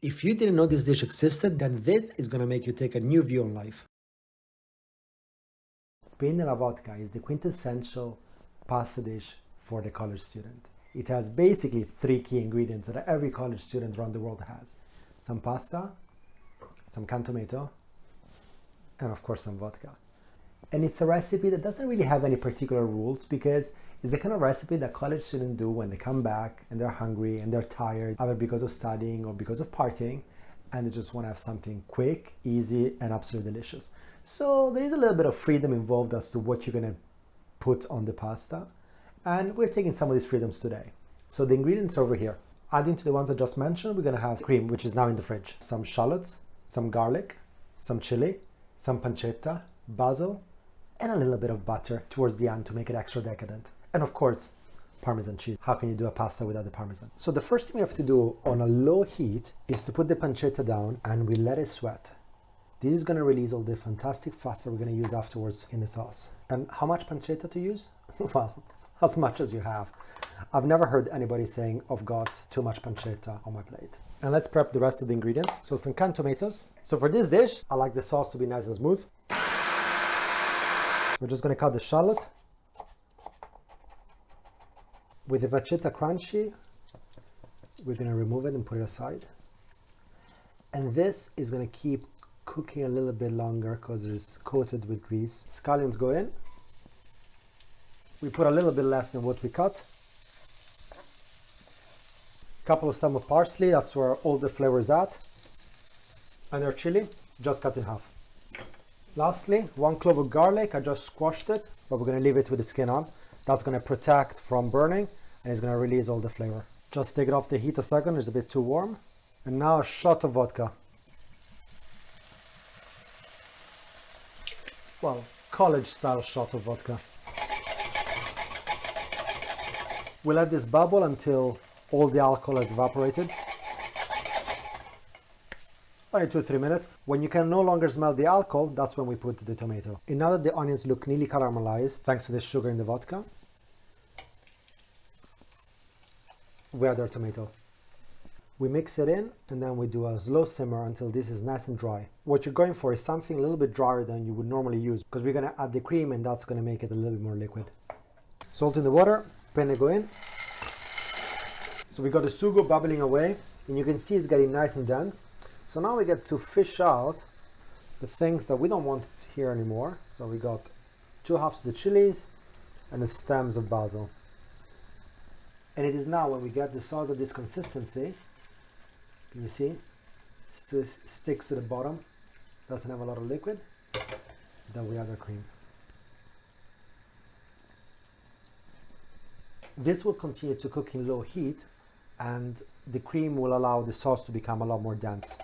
If you didn't know this dish existed, then this is gonna make you take a new view on life. Penne alla vodka is the quintessential pasta dish for the college student. It has basically 3 key ingredients that every college student around the world has. Some pasta, some canned tomato, and of course some vodka. And it's a recipe that doesn't really have any particular rules because it's the kind of recipe that college students do when they come back and they're hungry and they're tired, either because of studying or because of partying, and they just want to have something quick, easy, and absolutely delicious. So there is a little bit of freedom involved as to what you're going to put on the pasta, and we're taking some of these freedoms today. So the ingredients are over here. Adding to the ones I just mentioned, we're going to have cream, which is now in the fridge, some shallots, some garlic, some chili, some pancetta, basil, and a little bit of butter towards the end to make it extra decadent. And of course, Parmesan cheese. How can you do a pasta without the Parmesan? So the first thing we have to do on a low heat is to put the pancetta down and we let it sweat. This is going to release all the fantastic fats that we're going to use afterwards in the sauce. And how much pancetta to use? Well, as much as you have. I've never heard anybody saying, I've got too much pancetta on my plate. And let's prep the rest of the ingredients. So some canned tomatoes. So for this dish, I like the sauce to be nice and smooth. We're just going to cut the shallot. With the pancetta crunchy, we're going to remove it and put it aside. And this is going to keep cooking a little bit longer because it's coated with grease. Scallions go in. We put a little bit less than what we cut. Couple of stems of parsley, that's where all the flavor is at. And our chili, just cut in half. Lastly, 1 clove of garlic. I just squashed it, but we're going to leave it with the skin on. That's going to protect from burning and it's going to release all the flavor. Just take it off the heat a second, it's a bit too warm. And now a shot of vodka. Well, college style shot of vodka. We let this bubble until all the alcohol has evaporated. Only 2-3 minutes. When you can no longer smell the alcohol, that's when we put the tomato. And now that the onions look nearly caramelized, thanks to the sugar in the vodka, we add our tomato. We mix it in and then we do a slow simmer until this is nice and dry. What you're going for is something a little bit drier than you would normally use because we're going to add the cream and that's going to make it a little bit more liquid. Salt in the water, penne go in. So we got the sugo bubbling away and you can see it's getting nice and dense. So now we get to fish out the things that we don't want here anymore. So we got 2 halves of the chilies and the stems of basil. And it is now when we get the sauce at this consistency, can you see? Sticks to the bottom, doesn't have a lot of liquid. Then we add our cream. This will continue to cook in low heat and the cream will allow the sauce to become a lot more dense.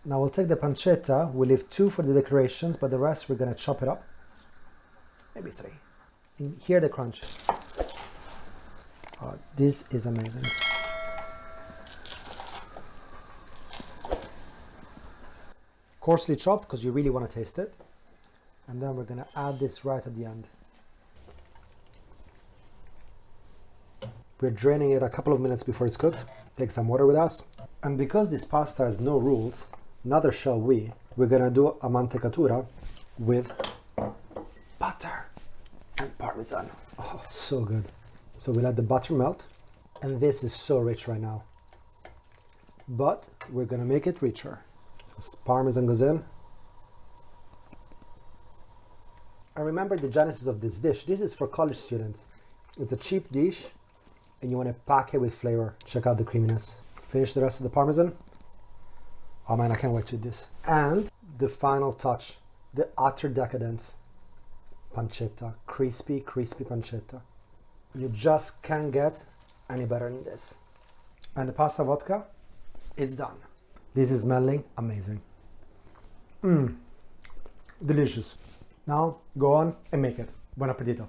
Now we'll take the pancetta, we'll leave 2 for the decorations, but the rest we're going to chop it up. Maybe 3. And hear the crunch. Oh, this is amazing. Coarsely chopped because you really want to taste it. And then we're going to add this right at the end. We're draining it a couple of minutes before it's cooked. Take some water with us. And because this pasta has no rules, neither shall we, we're going to do a mantecatura with butter and Parmesan. Oh, so good. So we let the butter melt. And this is so rich right now. But we're going to make it richer. As Parmesan goes in. And remember the genesis of this dish. This is for college students. It's a cheap dish. And you want to pack it with flavor. Check out the creaminess. Finish the rest of the Parmesan. Oh man, I can't wait to eat this. And the final touch, the utter decadence. Pancetta, crispy, crispy pancetta. You just can't get any better than this. And the pasta vodka is done. This is smelling amazing. Delicious. Now go on and make it. Buon appetito.